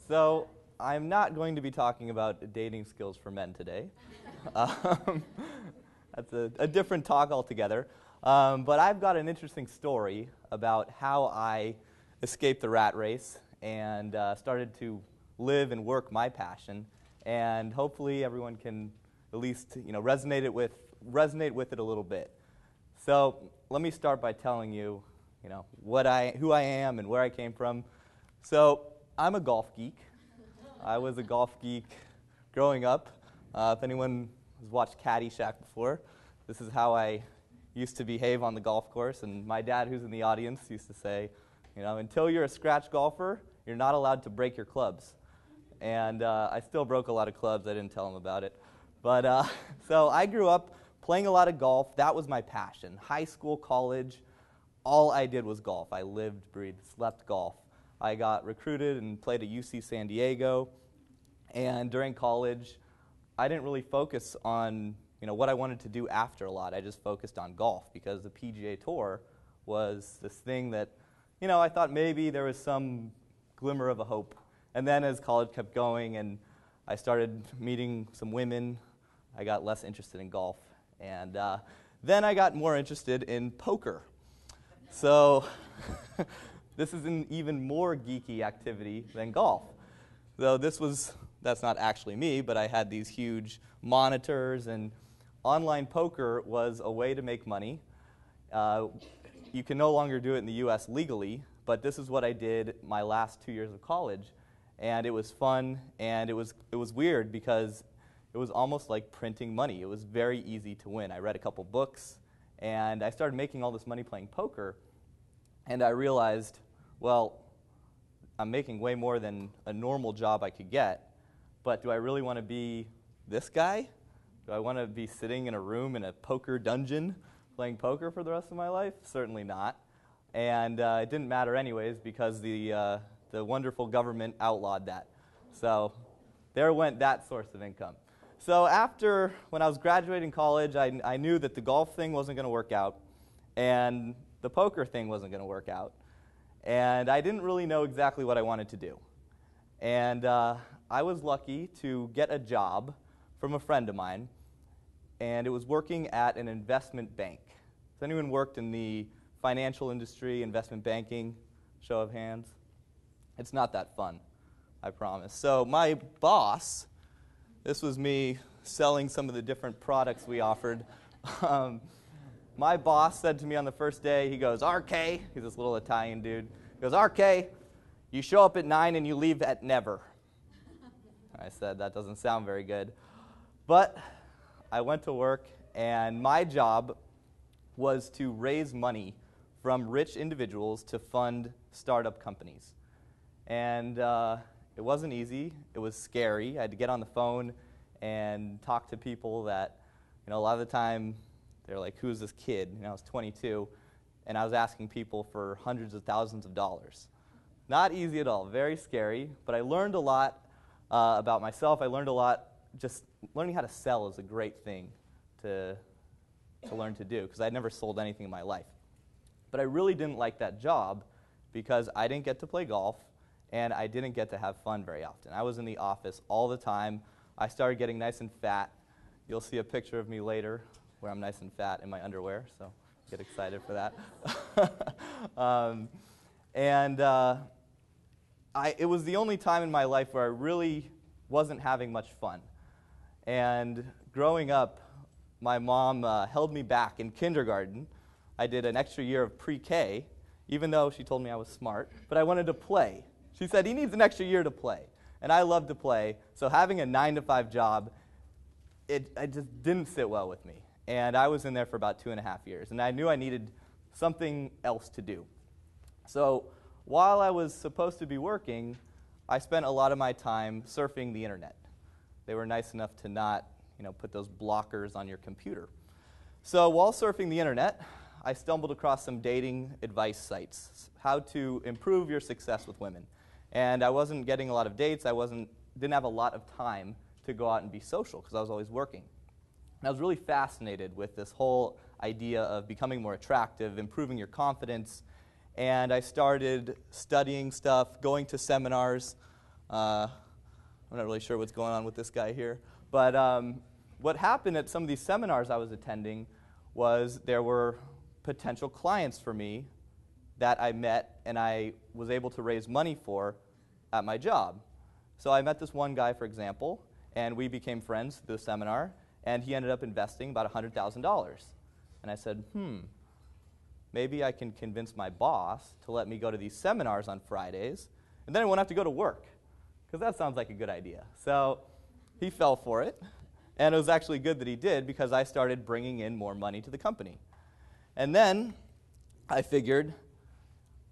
So I'm not going to be talking about dating skills for men today. Um, that's a different talk altogether. But I've got an interesting story about how I escaped the rat race and started to live and work my passion. And hopefully everyone can at least resonate with it a little bit. So let me start by telling you, who I am and where I came from. So I'm a golf geek. I was a golf geek growing up. If anyone has watched Caddyshack before, this is how I used to behave on the golf course. And my dad, who's in the audience, used to say, until you're a scratch golfer, you're not allowed to break your clubs. And I still broke a lot of clubs. I didn't tell him about it. But so I grew up playing a lot of golf. That was my passion. High school, college, all I did was golf. I lived, breathed, slept golf. I got recruited and played at UC San Diego. And during college, I didn't really focus on what I wanted to do after a lot. I just focused on golf because the PGA Tour was this thing that, I thought maybe there was some glimmer of a hope. And then as college kept going and I started meeting some women, I got less interested in golf. And then I got more interested in poker. So this is an even more geeky activity than golf. Though that's not actually me, but I had these huge monitors, and online poker was a way to make money. You can no longer do it in the U.S. legally, but this is what I did my last 2 years of college. And it was fun, and it was weird because it was almost like printing money. It was very easy to win. I read a couple books, and I started making all this money playing poker, and I realized, well, I'm making way more than a normal job I could get, but do I really want to be this guy? Do I want to be sitting in a room in a poker dungeon playing poker for the rest of my life? Certainly not. And it didn't matter anyways because the wonderful government outlawed that. So there went that source of income. So when I was graduating college, I knew that the golf thing wasn't going to work out, and the poker thing wasn't going to work out. And I didn't really know exactly what I wanted to do. And I was lucky to get a job from a friend of mine, and it was working at an investment bank. Has anyone worked in the financial industry, investment banking? Show of hands. It's not that fun, I promise. So my boss, this was me selling some of the different products we offered. My boss said to me on the first day, he goes, RK, he's this little Italian dude, he goes, RK, you show up at 9 and you leave at never. I said, that doesn't sound very good. But I went to work, and my job was to raise money from rich individuals to fund startup companies. And it wasn't easy. It was scary. I had to get on the phone and talk to people that, a lot of the time, they're like, who's this kid? I was 22, and I was asking people for hundreds of thousands of dollars. Not easy at all. Very scary. But I learned a lot about myself. I learned a lot. Just learning how to sell is a great thing to learn to do, because I'd never sold anything in my life. But I really didn't like that job because I didn't get to play golf, and I didn't get to have fun very often. I was in the office all the time. I started getting nice and fat. You'll see a picture of me later where I'm nice and fat in my underwear, so get excited for that. It was the only time in my life where I really wasn't having much fun. And growing up, my mom held me back in kindergarten. I did an extra year of pre-K, even though she told me I was smart, but I wanted to play. She said, he needs an extra year to play. And I love to play, so having a 9-to-5 job, it just didn't sit well with me. And I was in there for about 2.5 years, and I knew I needed something else to do. So while I was supposed to be working, I spent a lot of my time surfing the internet. They were nice enough to not, put those blockers on your computer. So while surfing the internet, I stumbled across some dating advice sites, how to improve your success with women. And I wasn't getting a lot of dates. I didn't have a lot of time to go out and be social because I was always working. And I was really fascinated with this whole idea of becoming more attractive, improving your confidence, and I started studying stuff, going to seminars. I'm not really sure what's going on with this guy here. But what happened at some of these seminars I was attending was there were potential clients for me that I met and I was able to raise money for at my job. So I met this one guy, for example, and we became friends through the seminar, and he ended up investing about $100,000. And I said, maybe I can convince my boss to let me go to these seminars on Fridays, and then I won't have to go to work, because that sounds like a good idea. So he fell for it, and it was actually good that he did, because I started bringing in more money to the company. And then I figured,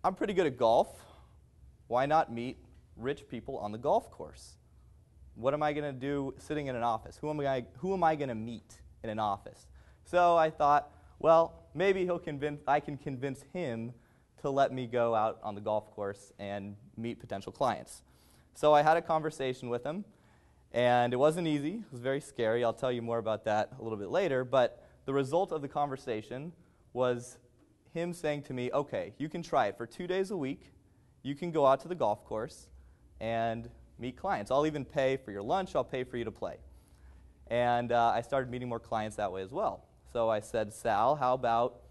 I'm pretty good at golf. Why not meet rich people on the golf course? What am I going to do sitting in an office? Who am I going to meet in an office? So I thought, well, maybe I can convince him to let me go out on the golf course and meet potential clients. So I had a conversation with him, and it wasn't easy. It was very scary. I'll tell you more about that a little bit later. But the result of the conversation was him saying to me, okay, you can try it for 2 days a week. You can go out to the golf course and meet clients. I'll even pay for your lunch. I'll pay for you to play. And I started meeting more clients that way as well. So I said, Sal, how about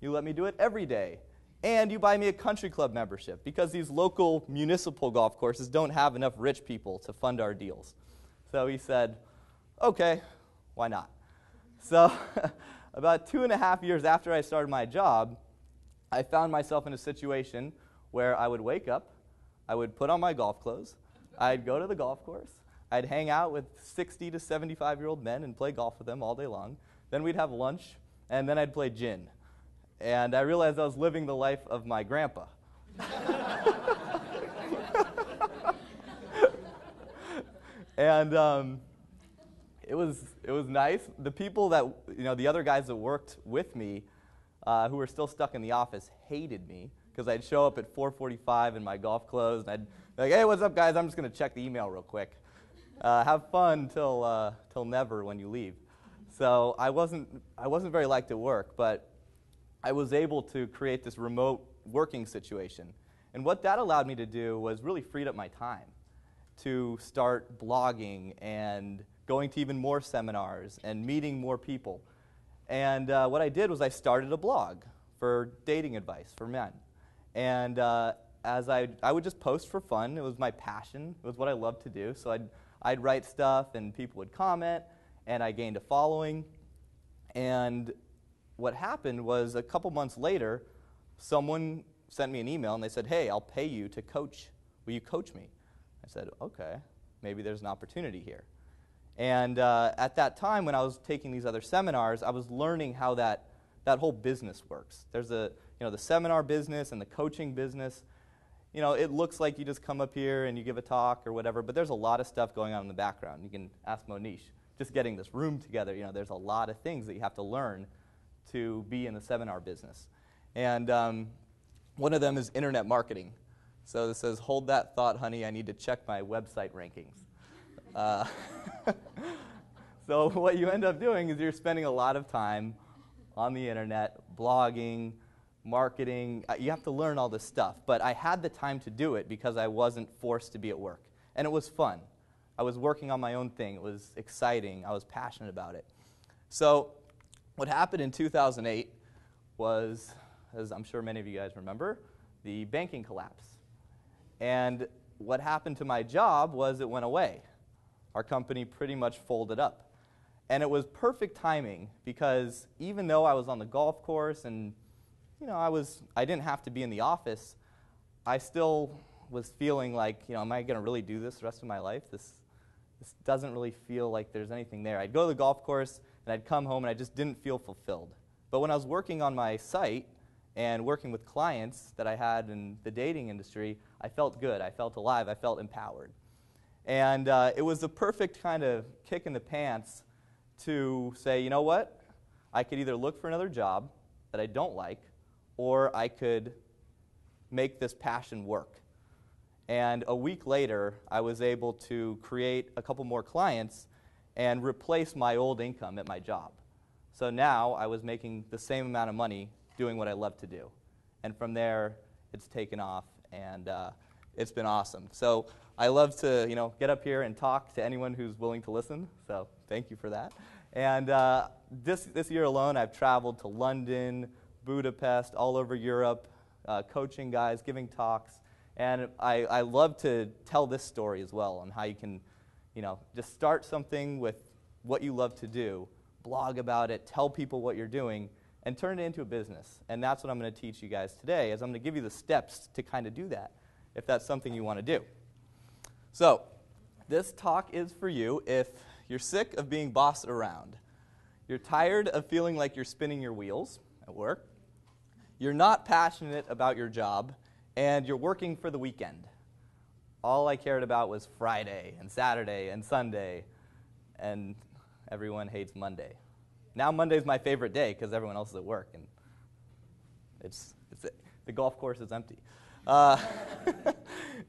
you let me do it every day? And you buy me a country club membership, because these local municipal golf courses don't have enough rich people to fund our deals. So he said, okay, why not? So about 2.5 years after I started my job, I found myself in a situation where I would wake up, I would put on my golf clothes, I'd go to the golf course, I'd hang out with 60 to 75-year-old men and play golf with them all day long. Then we'd have lunch, and then I'd play gin. And I realized I was living the life of my grandpa. And it was nice. The people that, the other guys that worked with me, who were still stuck in the office, hated me, because I'd show up at 4:45 in my golf clothes, and I'd be like, hey, what's up, guys? I'm just going to check the email real quick. Have fun till never when you leave. So I wasn't very liked at work, but I was able to create this remote working situation. And what that allowed me to do was really freed up my time to start blogging and going to even more seminars and meeting more people. And what I did was I started a blog for dating advice for men. And as I would just post for fun. It was my passion. It was what I loved to do. So I'd write stuff, and people would comment, and I gained a following. And what happened was a couple months later, someone sent me an email, and they said, hey, I'll pay you to coach. Will you coach me? I said, okay, maybe there's an opportunity here. And at that time, when I was taking these other seminars, I was learning how that whole business works. There's the seminar business and the coaching business. It looks like you just come up here and you give a talk or whatever, but there's a lot of stuff going on in the background. You can ask Monish. Just getting this room together, there's a lot of things that you have to learn to be in the seminar business. And one of them is internet marketing. So this says, hold that thought, honey, I need to check my website rankings. So what you end up doing is you're spending a lot of time on the internet, blogging, marketing. You have to learn all this stuff. But I had the time to do it because I wasn't forced to be at work. And it was fun. I was working on my own thing. It was exciting. I was passionate about it. So what happened in 2008 was, as I'm sure many of you guys remember, the banking collapse. And what happened to my job was it went away. Our company pretty much folded up. And it was perfect timing, because even though I was on the golf course and I didn't have to be in the office, I still was feeling like, am I going to really do this the rest of my life? This doesn't really feel like there's anything there. I'd go to the golf course, and I'd come home, and I just didn't feel fulfilled. But when I was working on my site and working with clients that I had in the dating industry, I felt good. I felt alive. I felt empowered. And it was the perfect kind of kick in the pants to say, you know what? I could either look for another job that I don't like, or I could make this passion work. And a week later, I was able to create a couple more clients and replace my old income at my job. So now I was making the same amount of money doing what I love to do. And from there, it's taken off, and it's been awesome. So I love to, get up here and talk to anyone who's willing to listen, so thank you for that. And this year alone, I've traveled to London, Budapest, all over Europe, coaching guys, giving talks, and I love to tell this story as well on how you can, just start something with what you love to do, blog about it, tell people what you're doing, and turn it into a business. And that's what I'm going to teach you guys today, is I'm going to give you the steps to kind of do that, if that's something you want to do. So, this talk is for you if you're sick of being bossed around, you're tired of feeling like you're spinning your wheels at work, you're not passionate about your job, and you're working for the weekend. All I cared about was Friday and Saturday and Sunday, and everyone hates Monday. Now Monday's my favorite day because everyone else is at work, and the golf course is empty.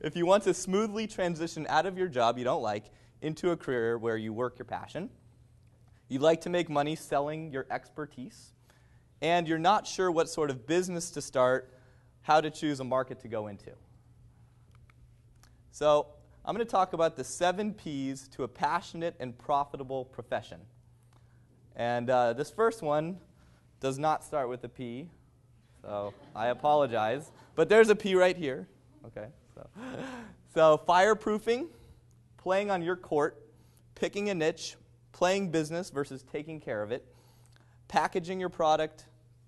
If you want to smoothly transition out of your job you don't like into a career where you work your passion, you like to make money selling your expertise, and you're not sure what sort of business to start, how to choose a market to go into. So I'm going to talk about the 7 Ps to a passionate and profitable profession. And this first one does not start with a P, so I apologize. But there's a P right here. Okay. So fireproofing, playing on your court, picking a niche, playing business versus taking care of it, packaging your product,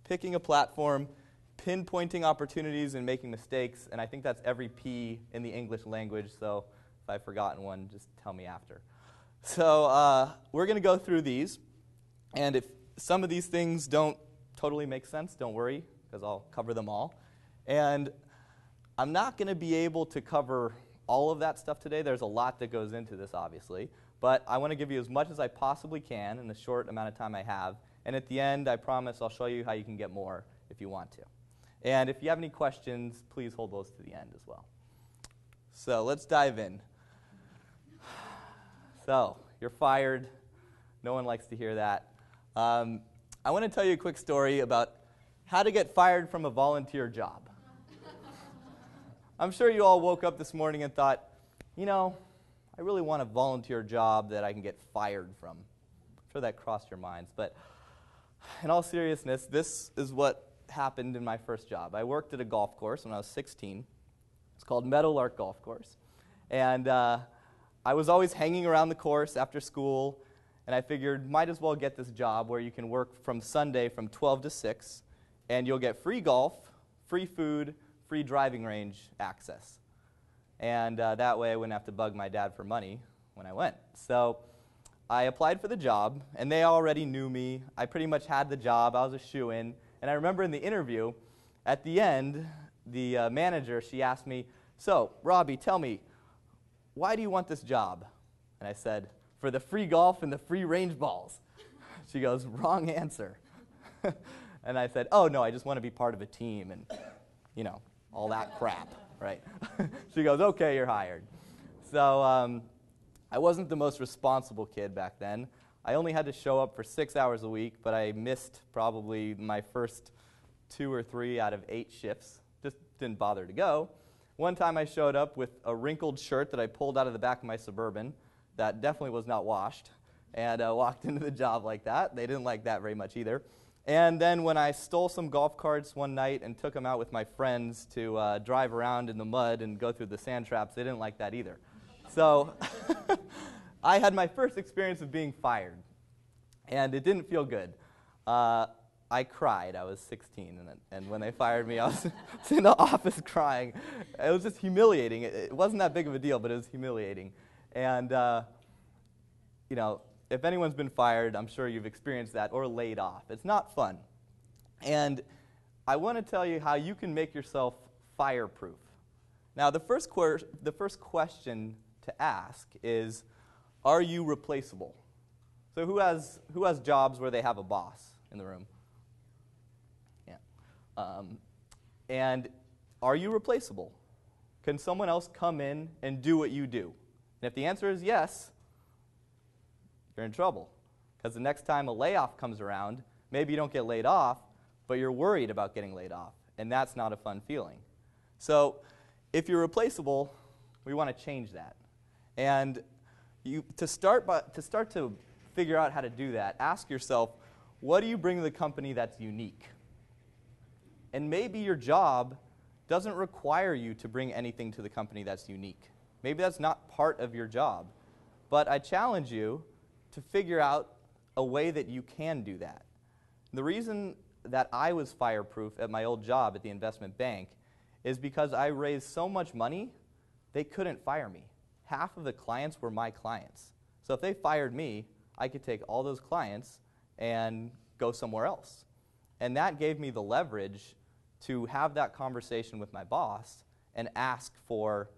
picking a platform, pinpointing opportunities and making mistakes. And I think that's every P in the English language, so if I've forgotten one, just tell me after. So we're going to go through these. And if some of these things don't totally make sense, don't worry, because I'll cover them all. And I'm not going to be able to cover all of that stuff today. There's a lot that goes into this, obviously. But I want to give you as much as I possibly can in the short amount of time I have. And at the end, I promise I'll show you how you can get more if you want to. And if you have any questions, please hold those to the end as well. So let's dive in. So you're fired. No one likes to hear that. I want to tell you a quick story about how to get fired from a volunteer job. I'm sure you all woke up this morning and thought, I really want a volunteer job that I can get fired from. I'm sure that crossed your minds. But in all seriousness, this is what happened in my first job. I worked at a golf course when I was 16. It's called Meadowlark Golf Course. And I was always hanging around the course after school, and I figured might as well get this job where you can work from Sunday from 12 to 6, and you'll get free golf, free food, free driving range access. And that way I wouldn't have to bug my dad for money when I went. So I applied for the job, and they already knew me. I pretty much had the job. I was a shoo-in. And I remember in the interview, at the end, the manager, she asked me, "So, Robbie, tell me, why do you want this job?" And I said, "For the free golf and the free range balls." She goes, "Wrong answer." And I said, "Oh, no, I just want to be part of a team and, all that crap," right? She goes, "Okay, you're hired." So I wasn't the most responsible kid back then. I only had to show up for 6 hours a week, but I missed probably my first 2 or 3 out of 8 shifts. Just didn't bother to go. One time I showed up with a wrinkled shirt that I pulled out of the back of my Suburban that definitely was not washed, and walked into the job like that. They didn't like that very much either. And then when I stole some golf carts one night and took them out with my friends to drive around in the mud and go through the sand traps, they didn't like that either. So I had my first experience of being fired, and it didn't feel good. I cried. I was 16, and when they fired me, I was in the office crying. It was just humiliating. It wasn't that big of a deal, but it was humiliating. And, if anyone's been fired, I'm sure you've experienced that, or laid off. It's not fun. And I want to tell you how you can make yourself fireproof. Now, the first question to ask is, are you replaceable? So who has jobs where they have a boss in the room? Yeah. And are you replaceable? Can someone else come in and do what you do? And if the answer is yes, you're in trouble. Because the next time a layoff comes around, maybe you don't get laid off, but you're worried about getting laid off. And that's not a fun feeling. So if you're replaceable, we want to change that. And to start to figure out how to do that, ask yourself, what do you bring to the company that's unique? And maybe your job doesn't require you to bring anything to the company that's unique. Maybe that's not part of your job. But I challenge you to figure out a way that you can do that. The reason that I was fireproof at my old job at the investment bank is because I raised so much money, they couldn't fire me. Half of the clients were my clients. So if they fired me, I could take all those clients and go somewhere else. And that gave me the leverage to have that conversation with my boss and ask for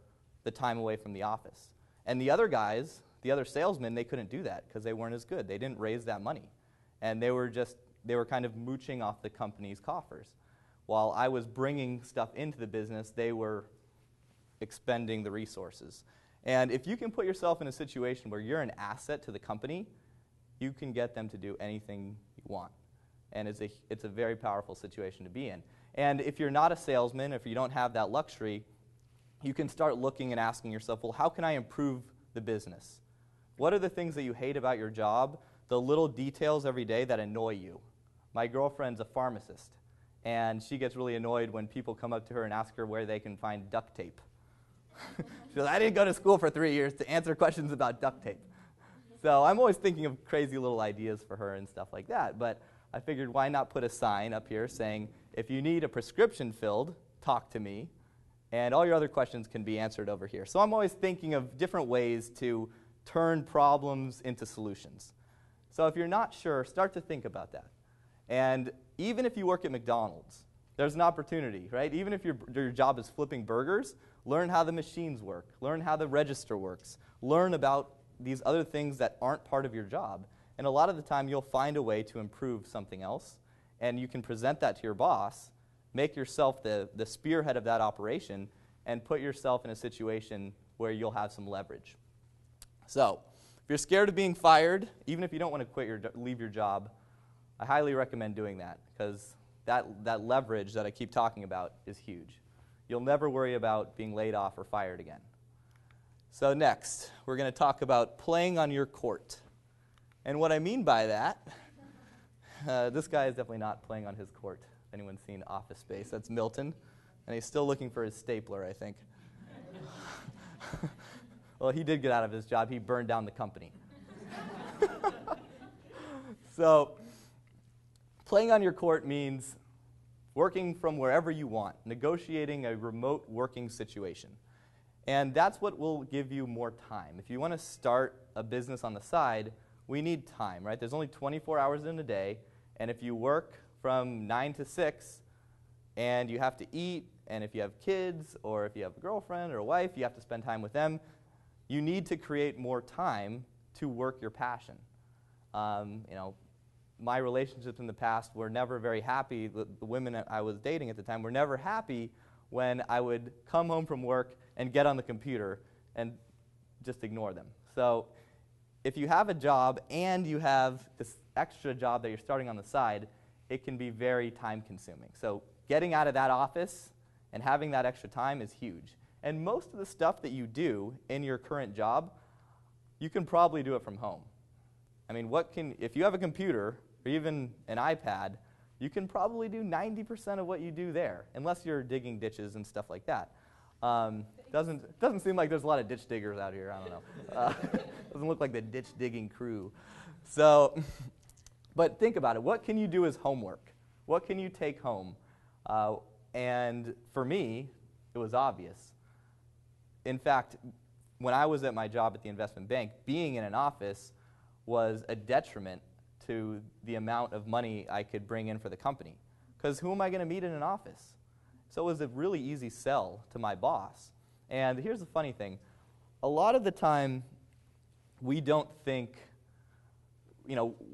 the time away from the office. And the other guys, the other salesmen, they couldn't do that because they weren't as good. They didn't raise that money. And they were kind of mooching off the company's coffers. While I was bringing stuff into the business, they were expending the resources. And if you can put yourself in a situation where you're an asset to the company, you can get them to do anything you want. And it's a very powerful situation to be in. And if you're not a salesman, if you don't have that luxury, you can start looking and asking yourself, well, how can I improve the business? What are the things that you hate about your job, the little details every day that annoy you? My girlfriend's a pharmacist, and she gets really annoyed when people come up to her and ask her where they can find duct tape. She goes, I didn't go to school for 3 years to answer questions about duct tape. So I'm always thinking of crazy little ideas for her and stuff like that. But I figured, why not put a sign up here saying, if you need a prescription filled, talk to me, and all your other questions can be answered over here. So I'm always thinking of different ways to turn problems into solutions. So if you're not sure, start to think about that. And even if you work at McDonald's, there's an opportunity, right? Even if your job is flipping burgers, learn how the machines work, learn how the register works, learn about these other things that aren't part of your job. And a lot of the time, you'll find a way to improve something else, and you can present that to your boss, make yourself the spearhead of that operation, and put yourself in a situation where you'll have some leverage. So, if you're scared of being fired, even if you don't want to leave your job, I highly recommend doing that, because that leverage that I keep talking about is huge. You'll never worry about being laid off or fired again. So next, we're going to talk about playing on your court. And what I mean by that, this guy is definitely not playing on his court. If anyone's seen Office Space, that's Milton. And he's still looking for his stapler, I think. Well, he did get out of his job. He burned down the company. So, playing on your court means working from wherever you want, negotiating a remote working situation. And that's what will give you more time. If you want to start a business on the side, we need time, right? There's only 24 hours in a day, and if you work from 9 to 6, and you have to eat, and if you have kids, or if you have a girlfriend or a wife, you have to spend time with them, you need to create more time to work your passion. My relationships in the past were never very happy. The women I was dating at the time were never happy when I would come home from work and get on the computer and just ignore them. So if you have a job and you have this extra job that you're starting on the side, it can be very time-consuming. So getting out of that office and having that extra time is huge. And most of the stuff that you do in your current job, you can probably do it from home. I mean, if you have a computer or even an iPad, you can probably do 90% of what you do there, unless you're digging ditches and stuff like that. Doesn't seem like there's a lot of ditch diggers out here. I don't know. Doesn't look like the ditch digging crew. So, but think about it. What can you do as homework? What can you take home? And for me, it was obvious. In fact, when I was at my job at the investment bank, being in an office was a detriment to the amount of money I could bring in for the company. Because who am I going to meet in an office? So it was a really easy sell to my boss. And here's the funny thing. A lot of the time, we don't think,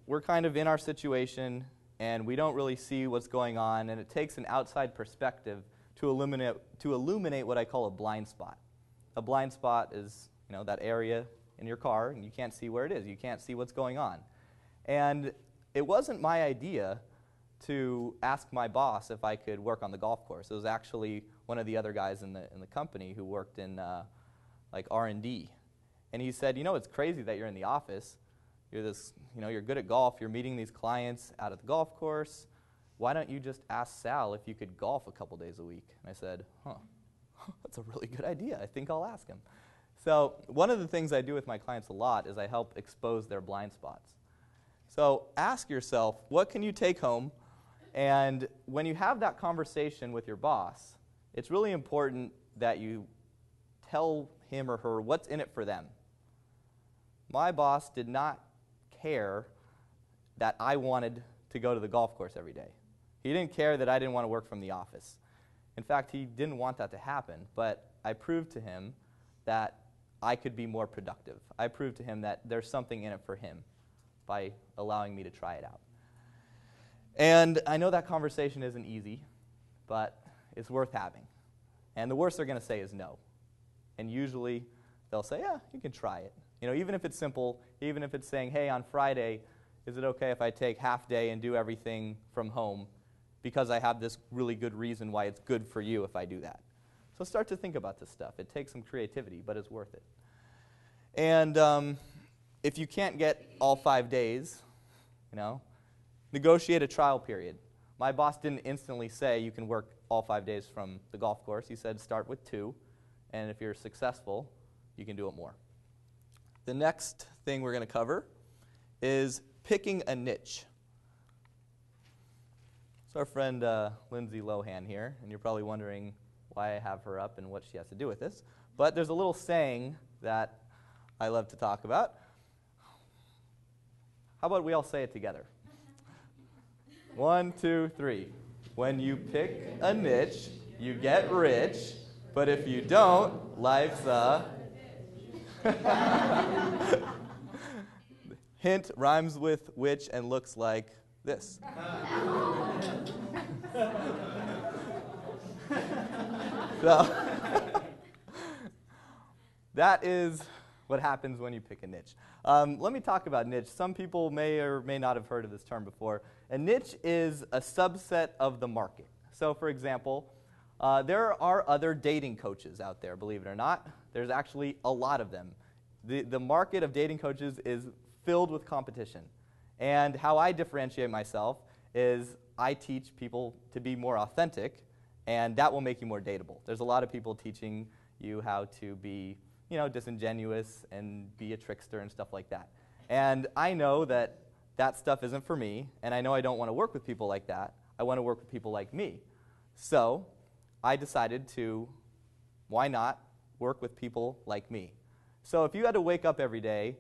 we're kind of in our situation, and we don't really see what's going on, and it takes an outside perspective to illuminate what I call a blind spot. A blind spot is, that area in your car, and you can't see where it is. You can't see what's going on. And it wasn't my idea to ask my boss if I could work on the golf course. It was actually one of the other guys in the company who worked in like R&D. And he said, it's crazy that you're in the office. You're good at golf. You're meeting these clients out at the golf course. Why don't you just ask Sal if you could golf a couple days a week? And I said, that's a really good idea. I think I'll ask him. So one of the things I do with my clients a lot is I help expose their blind spots. So ask yourself, what can you take home? And when you have that conversation with your boss, it's really important that you tell him or her what's in it for them. My boss did not care that I wanted to go to the golf course every day. He didn't care that I didn't want to work from the office. In fact, he didn't want that to happen, but I proved to him that I could be more productive. I proved to him that there's something in it for him by allowing me to try it out. And I know that conversation isn't easy, but it's worth having. And the worst they're going to say is no. And usually they'll say, yeah, you can try it. Even if it's simple, even if it's saying, hey, on Friday, is it okay if I take half day and do everything from home because I have this really good reason why it's good for you if I do that? So start to think about this stuff. It takes some creativity, but it's worth it. And if you can't get all 5 days, negotiate a trial period. My boss didn't instantly say you can work all 5 days from the golf course. He said start with 2, and if you're successful, you can do it more. The next thing we're going to cover is picking a niche. It's our friend Lindsay Lohan here, and you're probably wondering why I have her up and what she has to do with this. But there's a little saying that I love to talk about. How about we all say it together? 1, 2, 3. When you pick a niche, you get rich, but if you don't, life's a... Hint rhymes with which and looks like this. So, that is what happens when you pick a niche. Let me talk about niche. Some people may or may not have heard of this term before. A niche is a subset of the market. So, for example, there are other dating coaches out there, believe it or not. There's actually a lot of them. The market of dating coaches is filled with competition. And how I differentiate myself is I teach people to be more authentic, and that will make you more dateable. There's a lot of people teaching you how to be, disingenuous and be a trickster and stuff like that. And I know that that stuff isn't for me, and I know I don't want to work with people like that. I want to work with people like me. So I decided to, why not, work with people like me. So if you had to wake up every day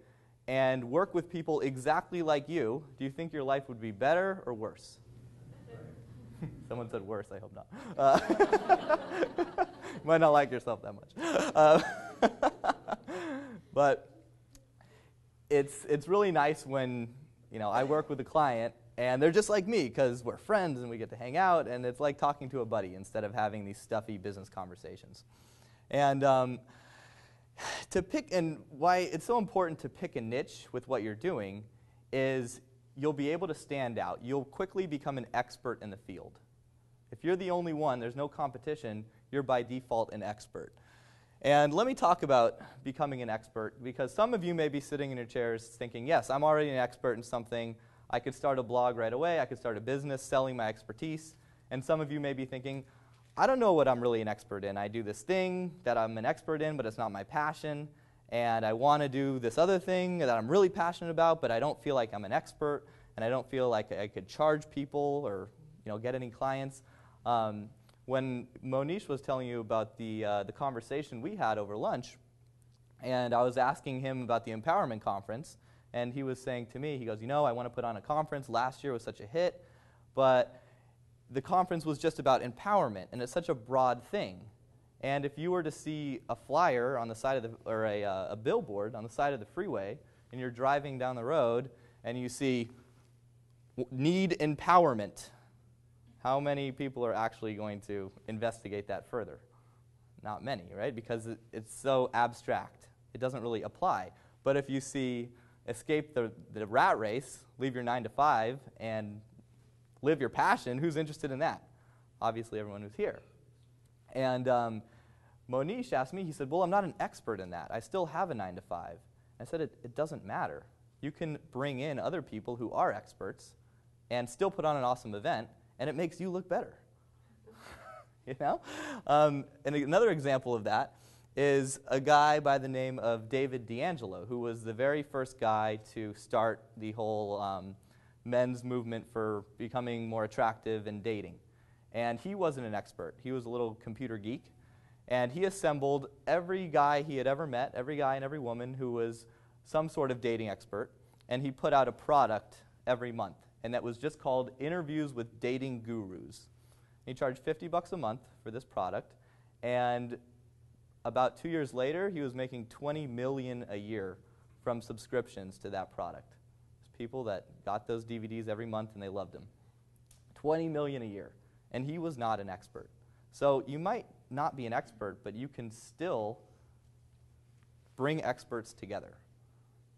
and work with people exactly like you, do you think your life would be better or worse? Someone said worse, I hope not. You might not like yourself that much. But it's really nice when I work with a client and they're just like me because we're friends and we get to hang out, and it's like talking to a buddy instead of having these stuffy business conversations. And why it's so important to pick a niche with what you're doing is you'll be able to stand out. You'll quickly become an expert in the field. If you're the only one, there's no competition, you're by default an expert. And let me talk about becoming an expert, because some of you may be sitting in your chairs thinking, yes, I'm already an expert in something. I could start a blog right away. I could start a business selling my expertise. And some of you may be thinking, I don't know what I'm really an expert in. I do this thing that I'm an expert in, but it's not my passion. And I want to do this other thing that I'm really passionate about, but I don't feel like I'm an expert, and I don't feel like I could charge people or get any clients. When Monish was telling you about the conversation we had over lunch, and I was asking him about the empowerment conference, and he was saying to me, he goes, I want to put on a conference. Last year was such a hit, but the conference was just about empowerment, and it's such a broad thing. And if you were to see a flyer on the side of or a billboard on the side of the freeway, and you're driving down the road, and you see need empowerment, how many people are actually going to investigate that further? Not many, right? Because it's so abstract. It doesn't really apply. But if you see escape the rat race, leave your 9 to 5, and live your passion, who's interested in that? Obviously everyone who's here. And Monish asked me, he said, well, I'm not an expert in that. I still have a 9 to 5. I said, it doesn't matter. You can bring in other people who are experts and still put on an awesome event, and it makes you look better. You know? And another example of that is a guy by the name of David D'Angelo, who was the very first guy to start the whole men's movement for becoming more attractive and dating. And he wasn't an expert. He was a little computer geek. And he assembled every guy he had ever met, every guy and every woman who was some sort of dating expert, and he put out a product every month. And that was just called Interviews with Dating Gurus. He charged $50 a month for this product, and about 2 years later, he was making $20 million a year from subscriptions to that product. There's people that got those DVDs every month and they loved them. $20 million a year, and he was not an expert. So you might not be an expert, but you can still bring experts together.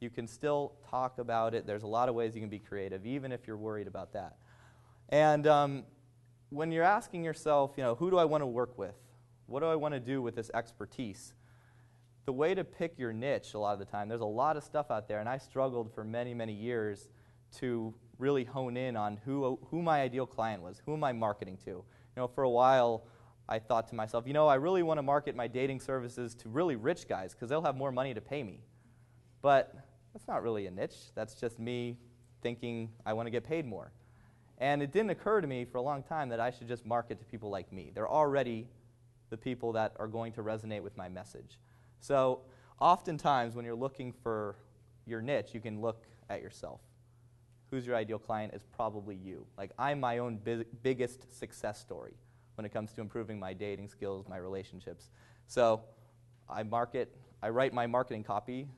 You can still talk about it. There's a lot of ways you can be creative, even if you're worried about that. And when you're asking yourself, who do I want to work with? What do I want to do with this expertise? The way to pick your niche a lot of the time, there's a lot of stuff out there, and I struggled for many, many years to really hone in on who my ideal client was. Who am I marketing to? For a while, I thought to myself, I really want to market my dating services to really rich guys because they'll have more money to pay me. But that's not really a niche. That's just me thinking I want to get paid more. And it didn't occur to me for a long time that I should just market to people like me. They're already the people that are going to resonate with my message. So oftentimes when you're looking for your niche, you can look at yourself. Who's your ideal client is probably you. Like, I'm my own biggest success story when it comes to improving my dating skills, my relationships. So I write my marketing copy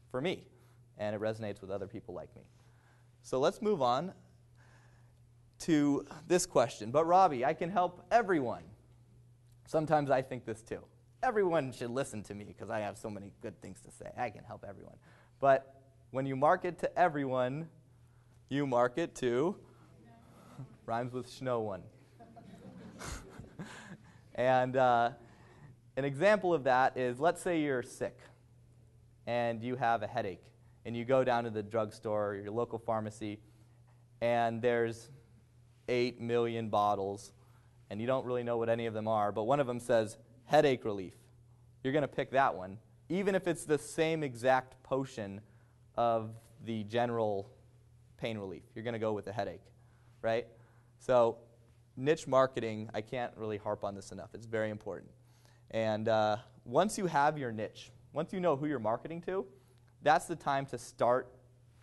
for me, and it resonates with other people like me. So let's move on to this question. But Robbie, I can help everyone. Sometimes I think this too. Everyone should listen to me because I have so many good things to say. I can help everyone. But when you market to everyone, you market to, rhymes with Schno one. And an example of that is, let's say you're sick and you have a headache, and you go down to the drugstore or your local pharmacy, and there's 8 million bottles, and you don't really know what any of them are, but one of them says headache relief. You're going to pick that one, even if it's the same exact potion of the general pain relief. You're going to go with the headache, right? So niche marketing, I can't really harp on this enough. It's very important. And once you have your niche, once you know who you're marketing to, that's the time to start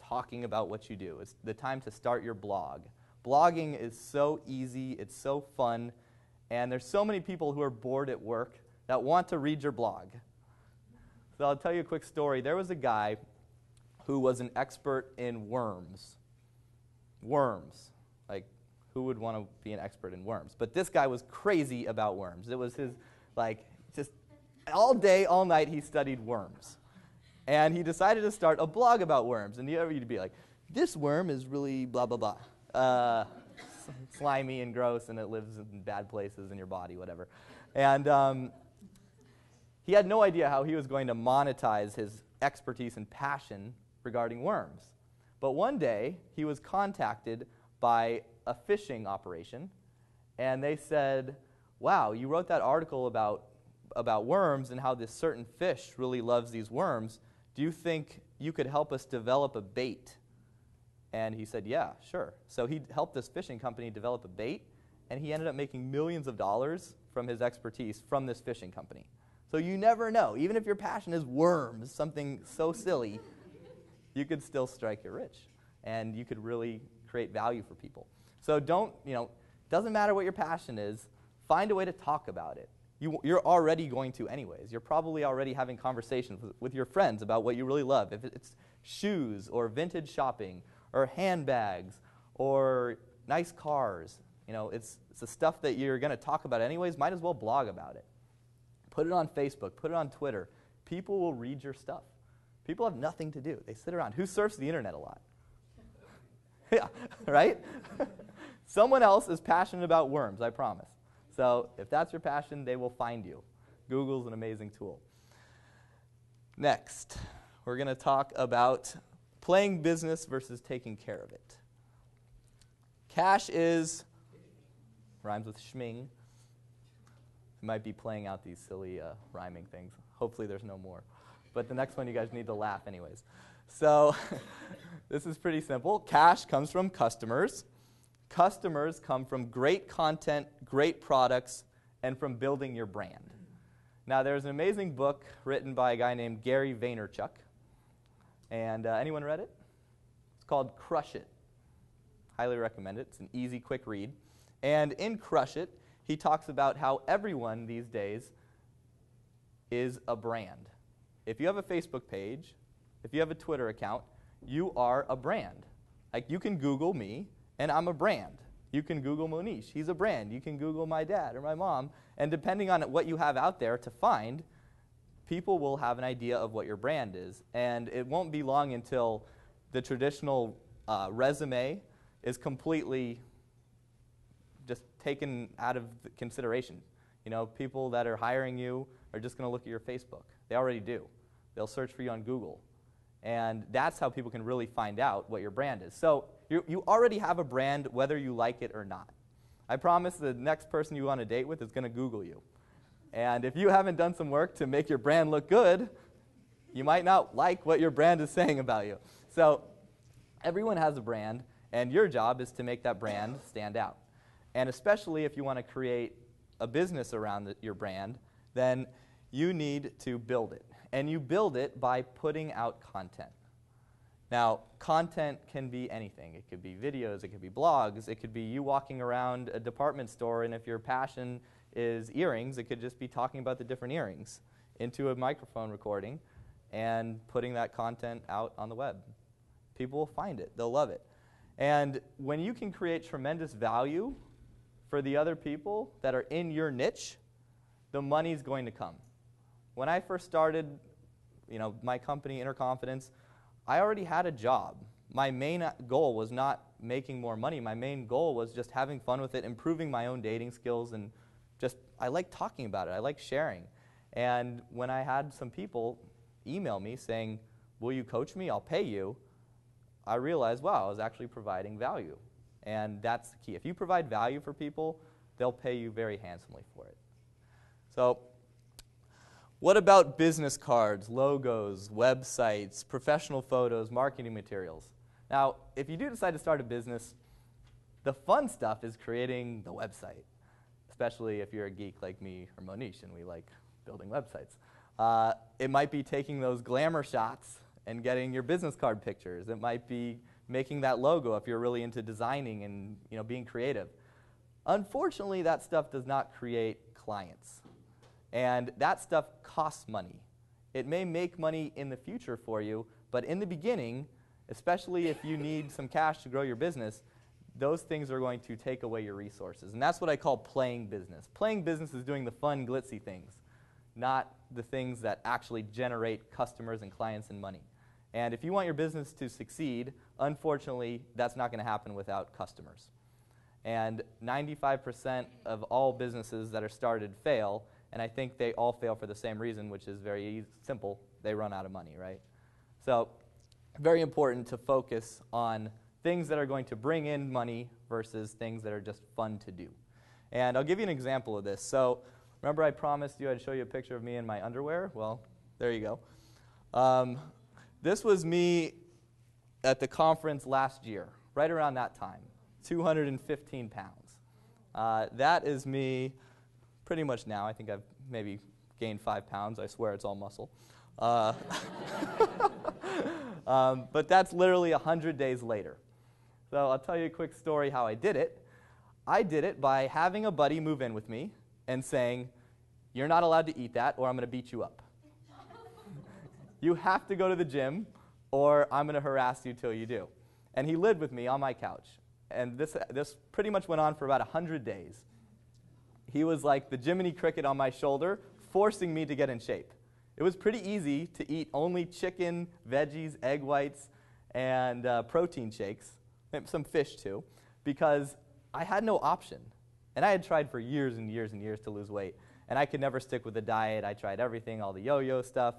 talking about what you do. It's the time to start your blog. Blogging is so easy, it's so fun, and there's so many people who are bored at work that want to read your blog. So I'll tell you a quick story. There was a guy who was an expert in worms. Worms. Like, who would want to be an expert in worms? But this guy was crazy about worms. It was his, just all day, all night, he studied worms. And he decided to start a blog about worms. And you'd be like, this worm is really blah, blah, blah. Slimy and gross, and it lives in bad places in your body, whatever. And he had no idea how he was going to monetize his expertise and passion regarding worms. But one day, he was contacted by a fishing operation, and they said, wow, you wrote that article about worms and how this certain fish really loves these worms. Do you think you could help us develop a bait? And he said, yeah, sure. So he helped this fishing company develop a bait, and he ended up making millions of dollars from his expertise from this fishing company. So you never know. Even if your passion is worms, something so silly, you could still strike it rich, and you could really create value for people. So doesn't matter what your passion is, find a way to talk about it. You're already going to anyways. You're probably already having conversations with your friends about what you really love. If it's shoes or vintage shopping or handbags or nice cars, it's the stuff that you're going to talk about anyways, might as well blog about it. Put it on Facebook, put it on Twitter. People will read your stuff. People have nothing to do. They sit around. Who surfs the internet a lot? Yeah, right? Someone else is passionate about worms, I promise. So if that's your passion, they will find you. Google's an amazing tool. Next, we're going to talk about playing business versus taking care of it. Cash rhymes with schming. I might be playing out these silly rhyming things. Hopefully there's no more. But the next one you guys need to laugh anyways. So this is pretty simple. Cash comes from customers. Customers come from great content, great products, and from building your brand. Now, there's an amazing book written by a guy named Gary Vaynerchuk. And anyone read it? It's called Crush It. Highly recommend it. It's an easy, quick read. And in Crush It, he talks about how everyone these days is a brand. If you have a Facebook page, if you have a Twitter account, you are a brand. Like, you can Google me, and I'm a brand. You can Google Monish. He's a brand. You can Google my dad or my mom. And depending on what you have out there to find, people will have an idea of what your brand is. And it won't be long until the traditional resume is completely just taken out of consideration. You know, people that are hiring you are just going to look at your Facebook. They already do. They'll search for you on Google. And that's how people can really find out what your brand is. So you already have a brand whether you like it or not. I promise the next person you want to date with is going to Google you. And if you haven't done some work to make your brand look good, you might not like what your brand is saying about you. So everyone has a brand, and your job is to make that brand stand out. And especially if you want to create a business around your brand, then you need to build it. And you build it by putting out content. Now, content can be anything. It could be videos, it could be blogs, it could be you walking around a department store, and if your passion is earrings, it could just be talking about the different earrings into a microphone recording and putting that content out on the web. People will find it. They'll love it. And when you can create tremendous value for the other people that are in your niche, the money's going to come. When I first started, my company, Inner Confidence, I already had a job. My main goal was not making more money. My main goal was just having fun with it, improving my own dating skills, and I like talking about it. I like sharing. And when I had some people email me saying, "Will you coach me? I'll pay you," I realized, wow, I was actually providing value. And that's the key. If you provide value for people, they'll pay you very handsomely for it. So, what about business cards, logos, websites, professional photos, marketing materials? Now, if you do decide to start a business, the fun stuff is creating the website, especially if you're a geek like me or Monish and we like building websites. It might be taking those glamour shots and getting your business card pictures. It might be making that logo if you're really into designing and being creative. Unfortunately, that stuff does not create clients. And that stuff costs money. It may make money in the future for you, but in the beginning, especially if you need some cash to grow your business, those things are going to take away your resources. And that's what I call playing business. Playing business is doing the fun, glitzy things, not the things that actually generate customers and clients and money. And if you want your business to succeed, unfortunately, that's not going to happen without customers. And 95% of all businesses that are started fail. And I think they all fail for the same reason, which is very simple. They run out of money, right? So very important to focus on things that are going to bring in money versus things that are just fun to do. And I'll give you an example of this. So remember I promised you I'd show you a picture of me in my underwear? Well, there you go. This was me at the conference last year, right around that time, 215 pounds. That is me pretty much now. I think I've maybe gained 5 pounds. I swear it's all muscle. But that's literally 100 days later. So I'll tell you a quick story how I did it. I did it by having a buddy move in with me and saying, "You're not allowed to eat that or I'm going to beat you up. You have to go to the gym or I'm going to harass you till you do." And he lived with me on my couch. And this pretty much went on for about 100 days. He was like the Jiminy Cricket on my shoulder, forcing me to get in shape. It was pretty easy to eat only chicken, veggies, egg whites, and protein shakes, some fish too, because I had no option. And I had tried for years and years and years to lose weight. And I could never stick with the diet. I tried everything, all the yo-yo stuff.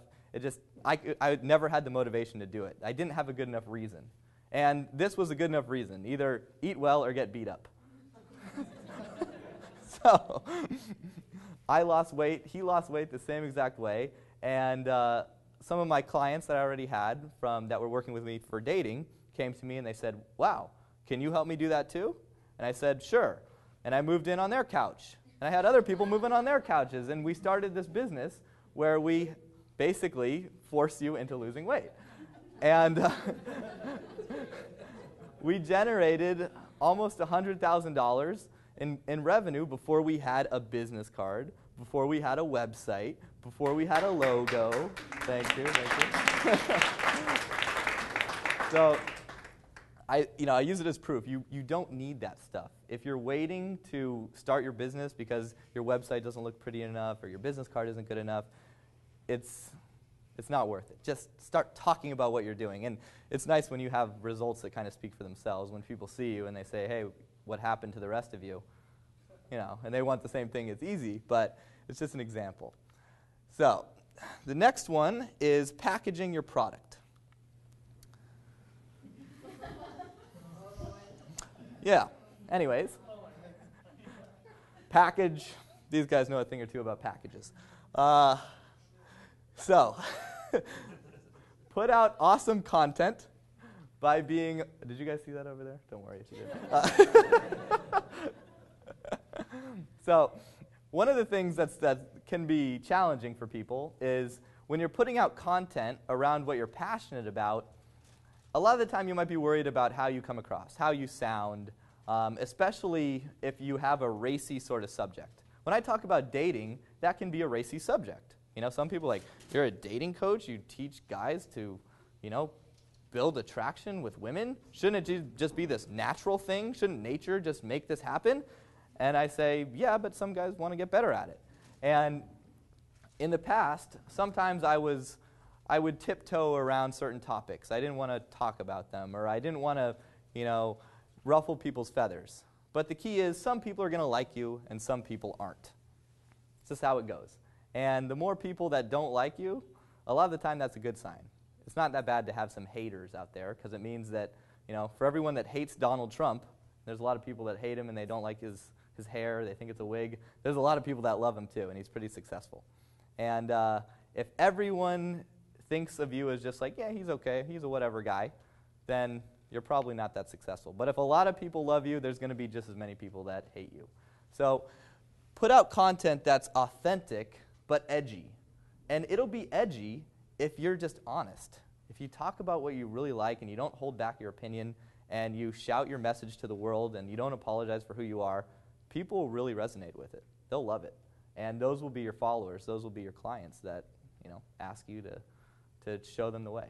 I never had the motivation to do it. I didn't have a good enough reason. And this was a good enough reason. Either eat well or get beat up. So I lost weight. He lost weight the same exact way. And some of my clients that I already had that were working with me for dating came to me and they said, wow, can you help me do that too? And I said, sure. And I moved in on their couch. And I had other people moving on their couches. And we started this business where we basically force you into losing weight. And we generated almost $100,000 in revenue before we had a business card, before we had a website, before we had a logo. Thank you. So I use it as proof. You don't need that stuff. If you're waiting to start your business because your website doesn't look pretty enough or your business card isn't good enough, it's not worth it. Just start talking about what you're doing. And it's nice when you have results that kind of speak for themselves. When people see you and they say, hey, what happened to the rest of you? And they want the same thing. It's easy, but it's just an example. So the next one is packaging your product. Yeah. Anyways, package. These guys know a thing or two about packages. So, put out awesome content by being. Did you guys see that over there? Don't worry if you did. So, one of the things that can be challenging for people is when you're putting out content around what you're passionate about. A lot of the time, you might be worried about how you come across, how you sound, especially if you have a racy sort of subject. When I talk about dating, that can be a racy subject. Some people are like, you're a dating coach, you teach guys to, build attraction with women? Shouldn't it just be this natural thing? Shouldn't nature just make this happen? And I say, yeah, but some guys want to get better at it. And in the past, sometimes I would tiptoe around certain topics. I didn't want to talk about them, or I didn't want to, ruffle people's feathers. But the key is some people are going to like you, and some people aren't. It's just how it goes. And the more people that don't like you, a lot of the time that's a good sign. It's not that bad to have some haters out there, because it means that, for everyone that hates Donald Trump, there's a lot of people that hate him and they don't like his hair, they think it's a wig. There's a lot of people that love him too, and he's pretty successful. And if everyone thinks of you as just like, yeah, he's okay, he's a whatever guy, then you're probably not that successful. But if a lot of people love you, there's going to be just as many people that hate you. So put out content that's authentic but edgy. And it'll be edgy if you're just honest. If you talk about what you really like and you don't hold back your opinion and you shout your message to the world and you don't apologize for who you are, people will really resonate with it. They'll love it. And those will be your followers. Those will be your clients that ask you to show them the way.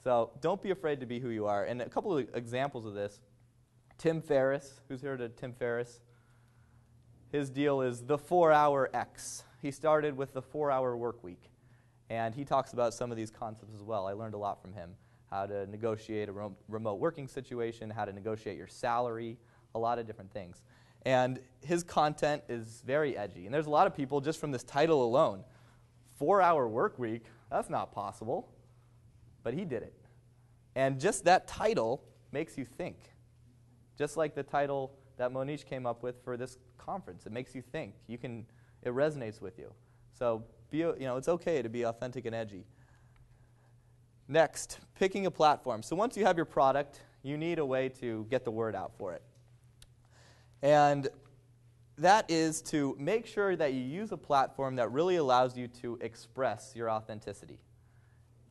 So don't be afraid to be who you are. And a couple of examples of this. Tim Ferriss. Who's heard of Tim Ferriss? His deal is the 4-hour X. He started with the 4-hour work week. And he talks about some of these concepts as well. I learned a lot from him. How to negotiate a remote working situation, how to negotiate your salary, a lot of different things. And his content is very edgy. And there's a lot of people, just from this title alone, 4-hour work week, that's not possible. But he did it. And just that title makes you think. Just like the title that Monish came up with for this conference. It makes you think. It resonates with you. So it's okay to be authentic and edgy. Next, picking a platform. So once you have your product, you need a way to get the word out for it. And that is to make sure that you use a platform that really allows you to express your authenticity.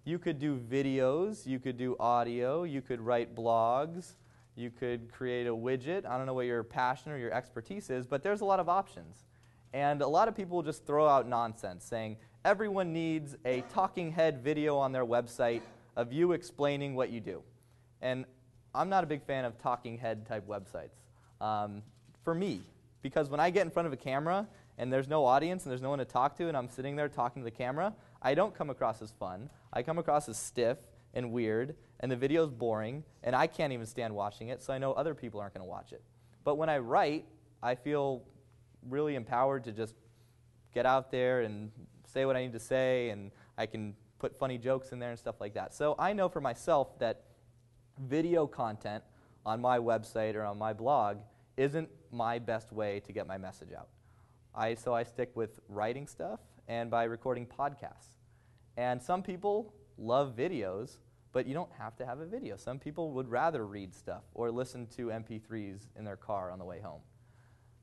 You could do videos, you could do audio, you could write blogs, you could create a widget. I don't know what your passion or your expertise is, but there's a lot of options. And a lot of people will just throw out nonsense, saying everyone needs a talking head video on their website of you explaining what you do. And I'm not a big fan of talking head type websites. For me, because when I get in front of a camera and there's no audience and there's no one to talk to and I'm sitting there talking to the camera, I don't come across as fun. I come across as stiff and weird, and the video's boring, and I can't even stand watching it, so I know other people aren't going to watch it. But when I write, I feel really empowered to just get out there and say what I need to say, and I can put funny jokes in there and stuff like that. So I know for myself that video content on my website or on my blog isn't my best way to get my message out. So I stick with writing stuff and by recording podcasts. And some people love videos, but you don't have to have a video. Some people would rather read stuff or listen to MP3s in their car on the way home.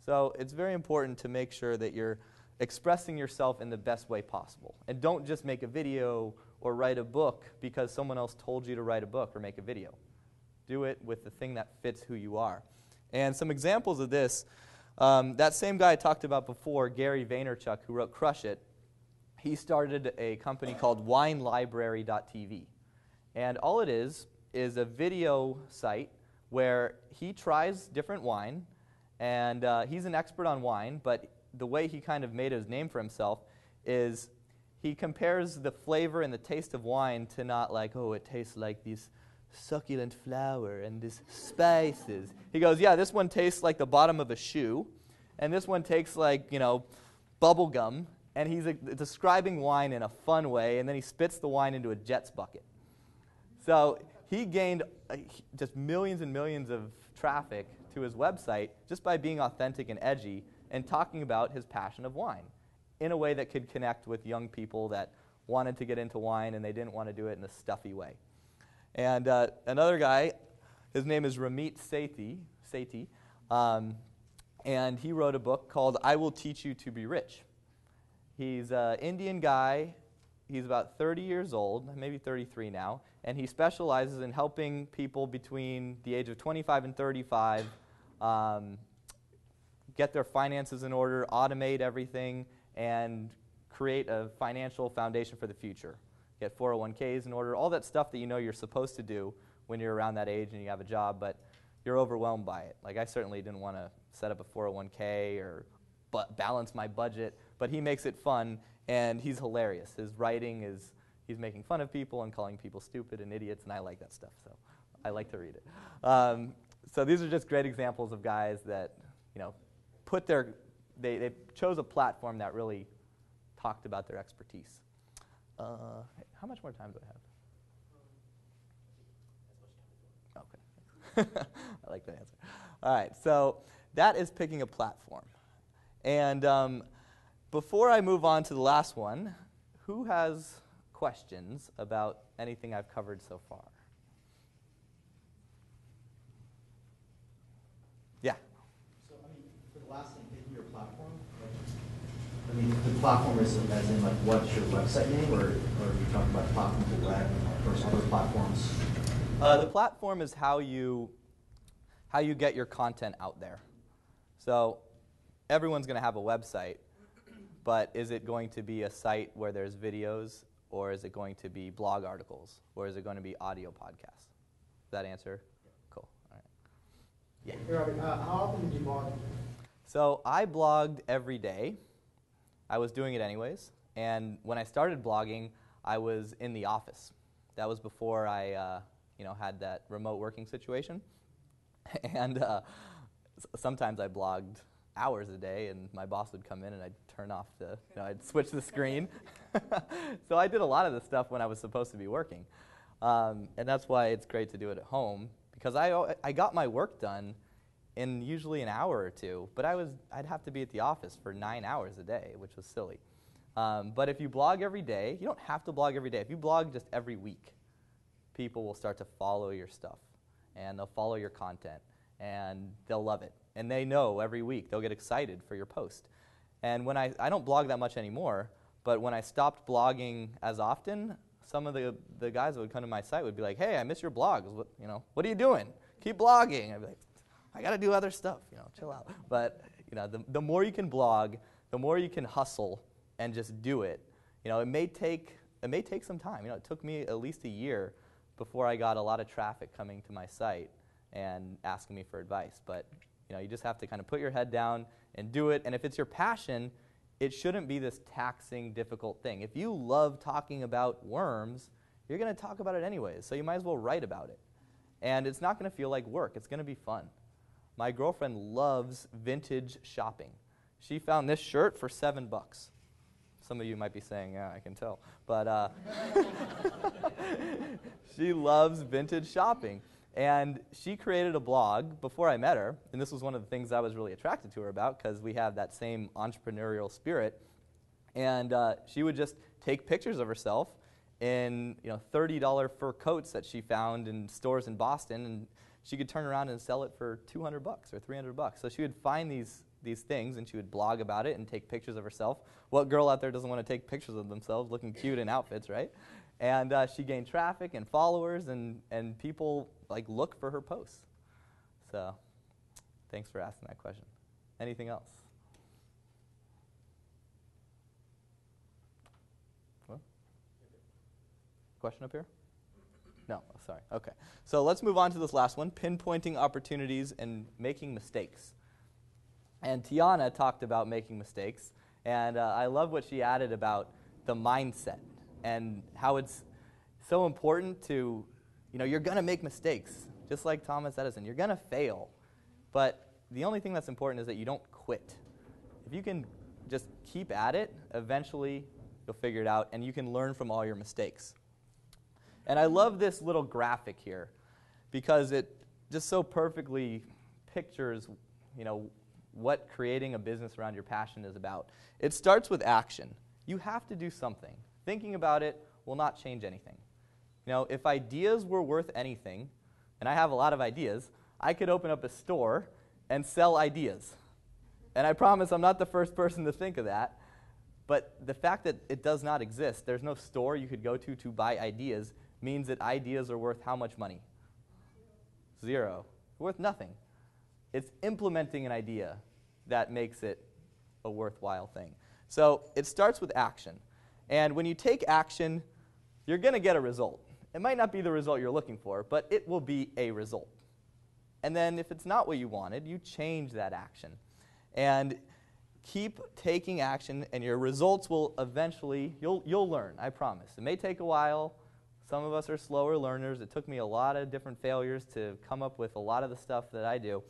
So it's very important to make sure that you're expressing yourself in the best way possible. And don't just make a video or write a book because someone else told you to write a book or make a video. Do it with the thing that fits who you are. And some examples of this, that same guy I talked about before, Gary Vaynerchuk, who wrote Crush It, he started a company called WineLibrary.tv. And all it is a video site where he tries different wine, and he's an expert on wine, but the way he kind of made his name for himself is he compares the flavor and the taste of wine to not like, oh, it tastes like this succulent flower and this spices. He goes, yeah, this one tastes like the bottom of a shoe, and this one tastes like, bubble gum, and he's describing wine in a fun way, and then he spits the wine into a Jets bucket. So he gained just millions and millions of traffic to his website just by being authentic and edgy and talking about his passion of wine in a way that could connect with young people that wanted to get into wine and they didn't want to do it in a stuffy way. And another guy, his name is Ramit Sethi, and he wrote a book called I Will Teach You to Be Rich. He's an Indian guy. He's about 30 years old, maybe 33 now, and he specializes in helping people between the age of 25 and 35 get their finances in order, automate everything, and create a financial foundation for the future. Get 401ks in order, all that stuff that you know you're supposed to do when you're around that age and you have a job, but you're overwhelmed by it. Like I certainly didn't want to set up a 401k or balance my budget, but he makes it fun, and he's hilarious. His writing is, he's making fun of people and calling people stupid and idiots, and I like that stuff, so I like to read it. So these are just great examples of guys that, put they chose a platform that really talked about their expertise. How much more time do I have? Okay. I like that answer. All right, so that is picking a platform. And before I move on to the last one, who has questions about anything I've covered so far? Yeah. So, for the last thing, picking your platform, the platform is as in, what's your website name, or are you talking about platform for web or other platforms? The platform is how you get your content out there. So everyone's going to have a website, but is it going to be a site where there's videos, or is it going to be blog articles, or is it going to be audio podcasts? Does that answer? Yeah. Cool. All right. Yeah. Hey, Robbie, how often did you blog? So I blogged every day. I was doing it anyways. And when I started blogging, I was in the office. That was before I had that remote working situation. And sometimes I blogged hours a day, and my boss would come in and I'd turn off I'd switch the screen. So I did a lot of this stuff when I was supposed to be working. And that's why it's great to do it at home, because I got my work done in usually an hour or two, but I'd have to be at the office for 9 hours a day, which was silly. But if you blog every day, you don't have to blog every day. If you blog just every week, people will start to follow your stuff, and they'll follow your content, and they'll love it. And they know every week. They'll get excited for your post. And when I don't blog that much anymore, but when I stopped blogging as often, some of the guys that would come to my site would be like, hey, I miss your blogs. What are you doing? Keep blogging. I'd be like, I got to do other stuff, chill out. But the more you can blog, the more you can hustle and just do it. It may take some time. It took me at least a year before I got a lot of traffic coming to my site and asking me for advice. But you just have to kind of put your head down and do it. And if it's your passion, it shouldn't be this taxing, difficult thing. If you love talking about worms, you're going to talk about it anyways. So you might as well write about it. And it's not going to feel like work. It's going to be fun. My girlfriend loves vintage shopping. She found this shirt for $7. Some of you might be saying, yeah, I can tell. But she loves vintage shopping. And she created a blog before I met her, and this was one of the things I was really attracted to her about because we have that same entrepreneurial spirit. And she would just take pictures of herself in $30 fur coats that she found in stores in Boston, and she could turn around and sell it for $200 or $300. So she would find these things, and she would blog about it and take pictures of herself. What girl out there doesn't want to take pictures of themselves looking cute in outfits, right? And she gained traffic and followers, and people look for her posts. So thanks for asking that question. Anything else? What? Question up here? No, sorry. Okay. So let's move on to this last one, pinpointing opportunities and making mistakes. And Tiana talked about making mistakes, and I love what she added about the mindset and how it's so important to, you're going to make mistakes, just like Thomas Edison. You're going to fail, but the only thing that's important is that you don't quit. If you can just keep at it, eventually you'll figure it out, and you can learn from all your mistakes. And I love this little graphic here because it just so perfectly pictures, what creating a business around your passion is about. It starts with action. You have to do something. Thinking about it will not change anything. If ideas were worth anything, and I have a lot of ideas, I could open up a store and sell ideas. And I promise I'm not the first person to think of that, but the fact that it does not exist, there's no store you could go to buy ideas, means that ideas are worth how much money? Zero. Worth nothing. It's implementing an idea that makes it a worthwhile thing. So it starts with action. And when you take action, you're going to get a result. It might not be the result you're looking for, but it will be a result. And then if it's not what you wanted, you change that action. And keep taking action, and your results will eventually, you'll learn, I promise. It may take a while. Some of us are slower learners. It took me a lot of different failures to come up with a lot of the stuff that I do.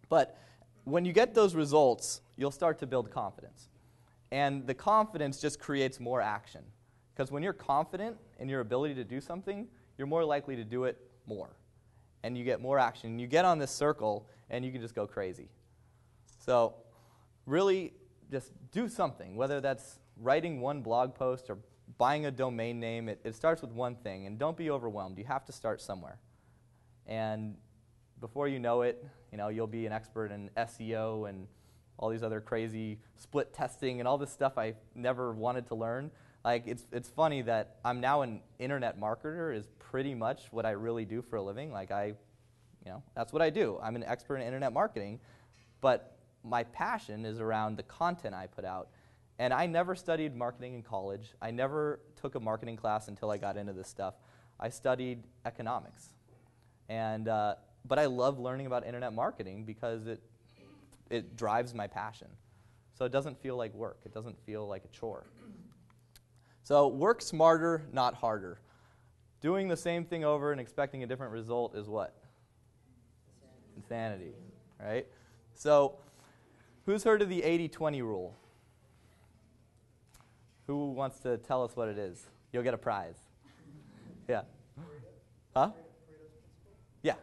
But when you get those results, you'll start to build confidence. And the confidence just creates more action. Because when you're confident in your ability to do something, you're more likely to do it more. And you get more action. You get on this circle, and you can just go crazy. So really just do something, whether that's writing one blog post or buying a domain name. It starts with one thing, and don't be overwhelmed. You have to start somewhere. And before you know it, you'll be an expert in SEO and all these other crazy split testing and all this stuff I never wanted to learn. It's funny that I'm now an internet marketer is pretty much what I really do for a living. That's what I do. I'm an expert in internet marketing, but my passion is around the content I put out. And I never studied marketing in college. I never took a marketing class until I got into this stuff. I studied economics. And but I love learning about internet marketing because it drives my passion. So it doesn't feel like work. It doesn't feel like a chore. So work smarter, not harder. Doing the same thing over and expecting a different result is what? Insanity, right? So who's heard of the 80-20 rule? Who wants to tell us what it is? You'll get a prize. Yeah. Huh? Yeah.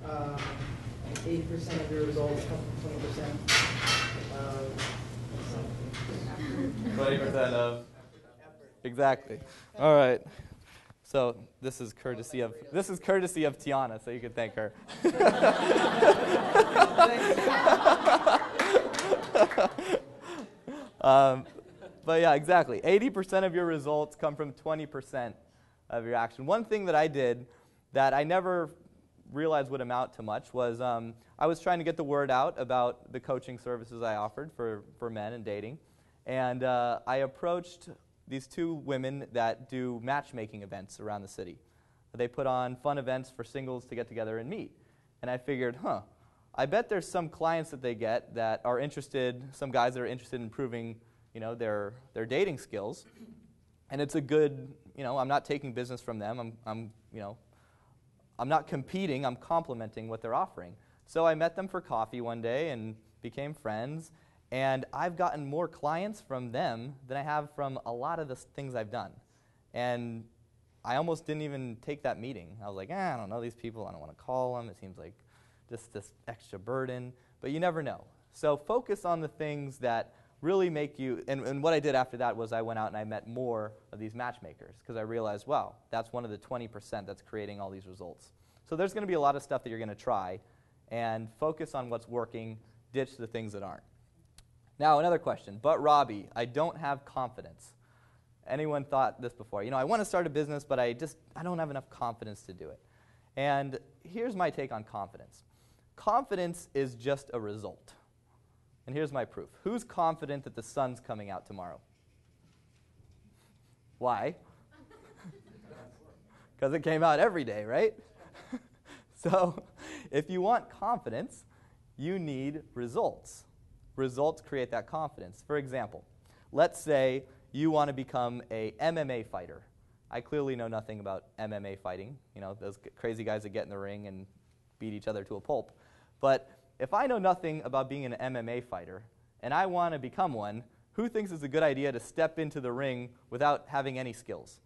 80% of your results come from 20% 20% of? Exactly. All right. So this is courtesy of Tiana, so you can thank her. But yeah, exactly. 80% of your results come from 20% of your action. One thing that I did that I never realized would amount to much was I was trying to get the word out about the coaching services I offered for men and dating. And I approached these two women that do matchmaking events around the city. They put on fun events for singles to get together and meet. And I figured, I bet there's some clients that they get that are interested, some guys that are interested in improving their dating skills. And it's a good, I'm not taking business from them. I'm not competing. I'm complementing what they're offering. So I met them for coffee one day and became friends. And I've gotten more clients from them than I have from a lot of the things I've done. And I almost didn't even take that meeting. I was like, I don't know these people. I don't want to call them. It seems like just this extra burden. But you never know. So focus on the things that really make you, and what I did after that was I went out and I met more of these matchmakers because I realized, wow, that's one of the 20% that's creating all these results. So there's going to be a lot of stuff that you're going to try, and focus on what's working, ditch the things that aren't. Now, another question. But Robbie, I don't have confidence. Anyone thought this before? You know, I want to start a business, but I don't have enough confidence to do it. And here's my take on confidence. Confidence is just a result. And here's my proof. Who's confident that the sun's coming out tomorrow? Why? Because it came out every day, right? So if you want confidence, you need results. Results create that confidence. For example, let's say you want to become a MMA fighter. I clearly know nothing about MMA fighting, you know, those crazy guys that get in the ring and beat each other to a pulp. But if I know nothing about being an MMA fighter and I want to become one, who thinks it's a good idea to step into the ring without having any skills?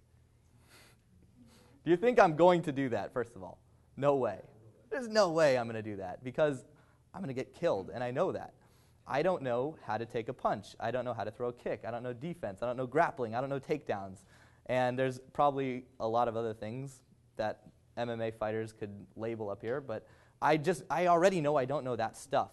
Do you think I'm going to do that, first of all? No way. There's no way I'm going to do that because I'm going to get killed, and I know that. I don't know how to take a punch. I don't know how to throw a kick. I don't know defense. I don't know grappling. I don't know takedowns. And there's probably a lot of other things that MMA fighters could label up here, but I already know I don't know that stuff.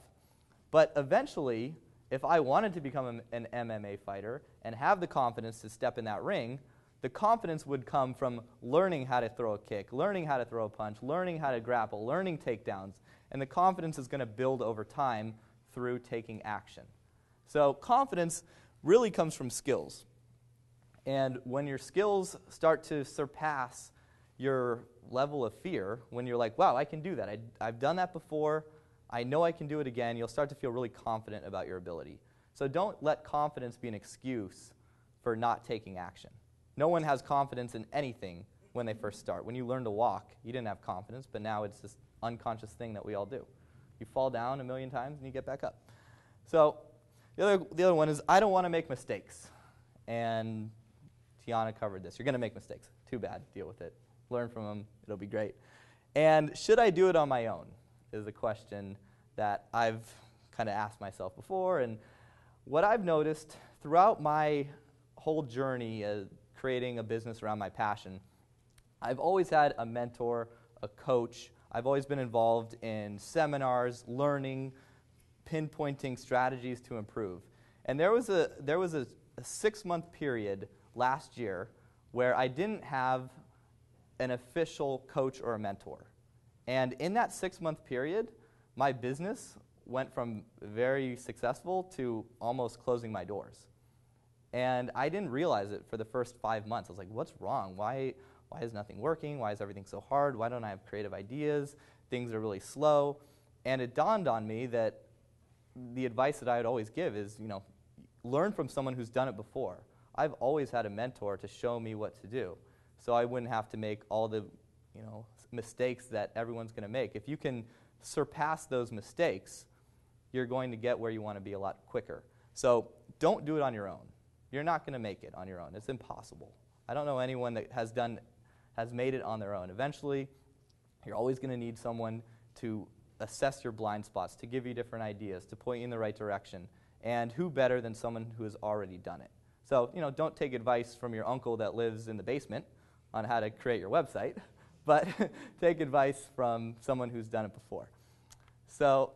But eventually, if I wanted to become an MMA fighter and have the confidence to step in that ring, the confidence would come from learning how to throw a kick, learning how to throw a punch, learning how to grapple, learning takedowns. And the confidence is going to build over time through taking action. So confidence really comes from skills. And when your skills start to surpass your level of fear, when you're like, wow, I can do that. I've done that before. I know I can do it again. You'll start to feel really confident about your ability. So don't let confidence be an excuse for not taking action. No one has confidence in anything when they first start. When you learn to walk, you didn't have confidence, but now it's this unconscious thing that we all do. You fall down 1,000,000 times and you get back up. So the other one is I don't want to make mistakes. And Tiana covered this. You're going to make mistakes. Too bad. Deal with it. Learn from them. It'll be great. And should I do it on my own is a question that I've kind of asked myself before. And what I've noticed throughout my whole journey creating a business around my passion, I've always had a mentor, a coach. I've always been involved in seminars, learning, pinpointing strategies to improve. And there was a 6-month period last year where I didn't have an official coach or a mentor. And in that 6-month period, my business went from very successful to almost closing my doors. And I didn't realize it for the first 5 months. I was like, what's wrong? Why is nothing working? Why is everything so hard? Why don't I have creative ideas? Things are really slow. And it dawned on me that the advice that I would always give is, you know, learn from someone who's done it before. I've always had a mentor to show me what to do, so I wouldn't have to make all the, you know, mistakes that everyone's going to make. If you can surpass those mistakes, you're going to get where you want to be a lot quicker. So don't do it on your own. You're not going to make it on your own. It's impossible. I don't know anyone that has made it on their own. Eventually, you're always going to need someone to assess your blind spots, to give you different ideas, to point you in the right direction. And who better than someone who has already done it? So, you know, don't take advice from your uncle that lives in the basement on how to create your website, but take advice from someone who's done it before. So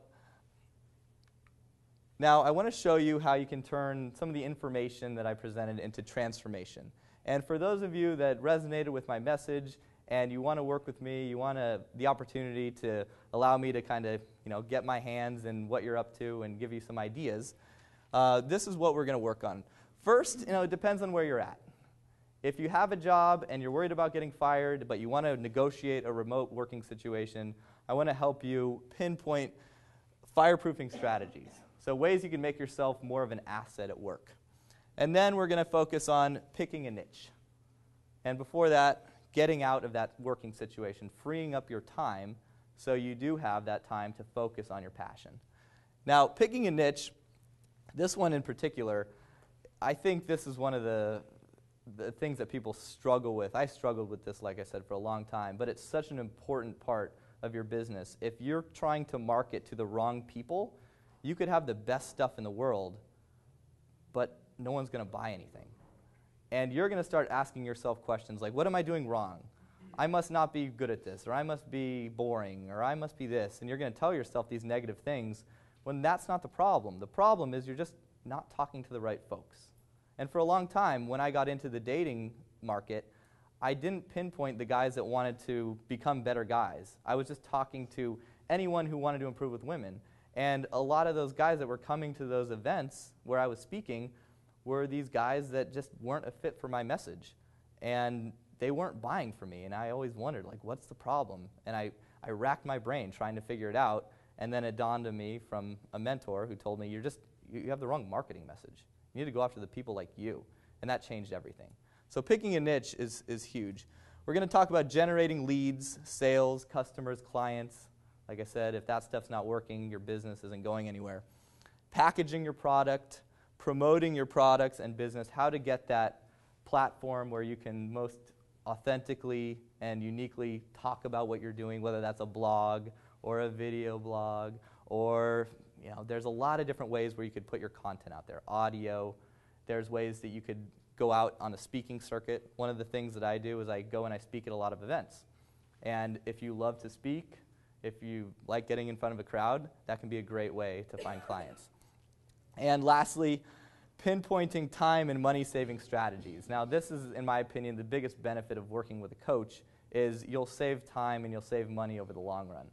now I want to show you how you can turn some of the information that I presented into transformation. And for those of you that resonated with my message and you want to work with me, you want the opportunity to allow me to kind of, you know, get my hands in what you're up to and give you some ideas, this is what we're going to work on. First, you know, it depends on where you're at. If you have a job and you're worried about getting fired, but you want to negotiate a remote working situation, I want to help you pinpoint fireproofing strategies. So ways you can make yourself more of an asset at work. And then we're going to focus on picking a niche. And before that, getting out of that working situation, freeing up your time so you do have that time to focus on your passion. Now, picking a niche, This one in particular, I think this is one of the things that people struggle with. I struggled with this, like I said, for a long time, but it's such an important part of your business. If you're trying to market to the wrong people, you could have the best stuff in the world, but no one's going to buy anything. And you're going to start asking yourself questions like, what am I doing wrong? I must not be good at this, or I must be boring, or I must be this. And you're going to tell yourself these negative things when that's not the problem. The problem is you're just not talking to the right folks. And for a long time, when I got into the dating market, I didn't pinpoint the guys that wanted to become better guys. I was just talking to anyone who wanted to improve with women. And a lot of those guys that were coming to those events where I was speaking were these guys that just weren't a fit for my message. And they weren't buying from me. And I always wondered, like, what's the problem? And I racked my brain trying to figure it out. And then it dawned on me from a mentor who told me, you have the wrong marketing message. You need to go after the people like you. And that changed everything. So picking a niche is huge. We're going to talk about generating leads, sales, customers, clients. Like I said, if that stuff's not working, your business isn't going anywhere. Packaging your product, promoting your products and business, how to get that platform where you can most authentically and uniquely talk about what you're doing, whether that's a blog or a video blog, or there's a lot of different ways where you could put your content out there. Audio, there's ways that you could go out on a speaking circuit. One of the things that I do is I go and I speak at a lot of events. And if you love to speak, if you like getting in front of a crowd, that can be a great way to find clients. And lastly, pinpointing time and money-saving strategies. Now, this is, in my opinion, the biggest benefit of working with a coach is you'll save time and you'll save money over the long run.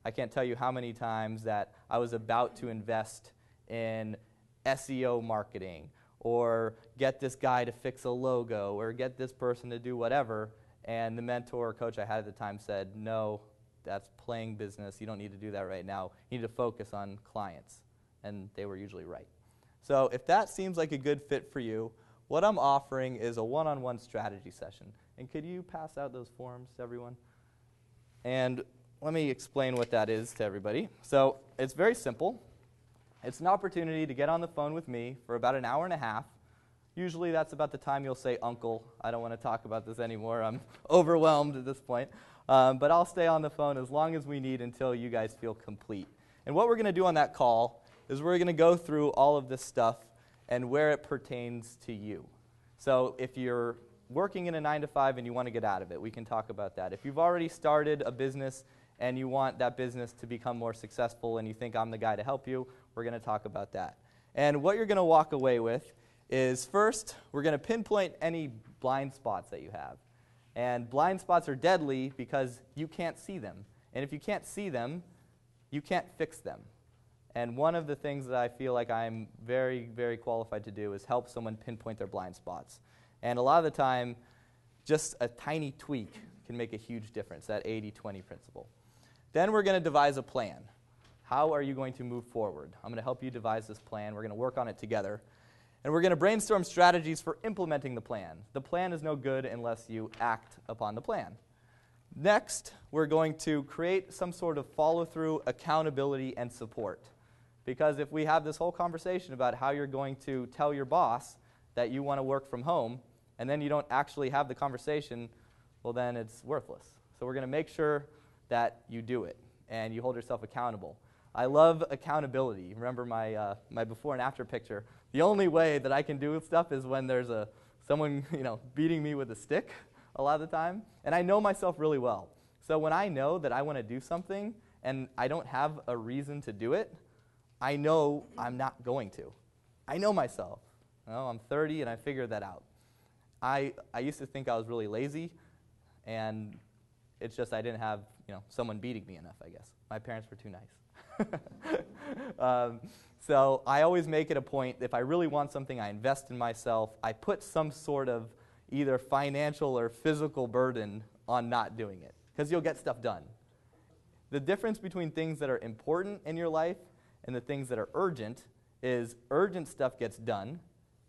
I can't tell you how many times that I was about to invest in SEO marketing or get this guy to fix a logo or get this person to do whatever, and the mentor or coach I had at the time said, no, that's playing business. You don't need to do that right now. You need to focus on clients. And they were usually right. So if that seems like a good fit for you, what I'm offering is a one-on-one strategy session. And could you pass out those forms to everyone? And let me explain what that is to everybody. So it's very simple. It's an opportunity to get on the phone with me for about an hour and a half. Usually that's about the time you'll say, Uncle, I don't want to talk about this anymore. I'm overwhelmed at this point. But I'll stay on the phone as long as we need until you guys feel complete. And what we're going to do on that call is we're going to go through all of this stuff and where it pertains to you. So if you're working in a 9-to-5 and you want to get out of it, we can talk about that. If you've already started a business and you want that business to become more successful and you think I'm the guy to help you, we're going to talk about that. And what you're going to walk away with is, first, we're going to pinpoint any blind spots that you have. And blind spots are deadly because you can't see them. And if you can't see them, you can't fix them. And one of the things that I feel like I'm very, very qualified to do is help someone pinpoint their blind spots. And a lot of the time, just a tiny tweak can make a huge difference, that 80-20 principle. Then we're going to devise a plan. How are you going to move forward? I'm going to help you devise this plan. We're going to work on it together. And we're going to brainstorm strategies for implementing the plan. The plan is no good unless you act upon the plan. Next, we're going to create some sort of follow-through, accountability, and support. Because if we have this whole conversation about how you're going to tell your boss that you want to work from home, and then you don't actually have the conversation, well, then it's worthless. So we're going to make sure that you do it, and you hold yourself accountable. I love accountability. Remember my before and after picture. The only way that I can do stuff is when there's someone beating me with a stick a lot of the time, and I know myself really well. So when I know that I want to do something and I don't have a reason to do it, I know I'm not going to. I know myself. I'm 30 and I figured that out. I used to think I was really lazy, and it's just I didn't have someone beating me enough, I guess. My parents were too nice. So I always make it a point, if I really want something, I invest in myself. I put some sort of either financial or physical burden on not doing it, because you'll get stuff done. The difference between things that are important in your life and the things that are urgent is urgent stuff gets done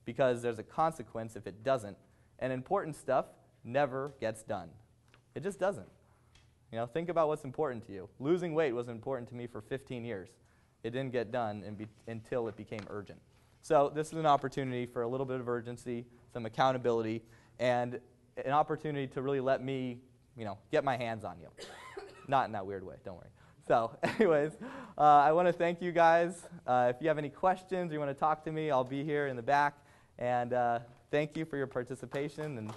because there's a consequence if it doesn't, and important stuff never gets done. It just doesn't. Think about what's important to you. Losing weight was important to me for 15 years. It didn't get done until it became urgent. So this is an opportunity for a little bit of urgency, some accountability, and an opportunity to really let me, get my hands on you. Not in that weird way, don't worry. So anyways, I want to thank you guys. If you have any questions or you want to talk to me, I'll be here in the back. And thank you for your participation. And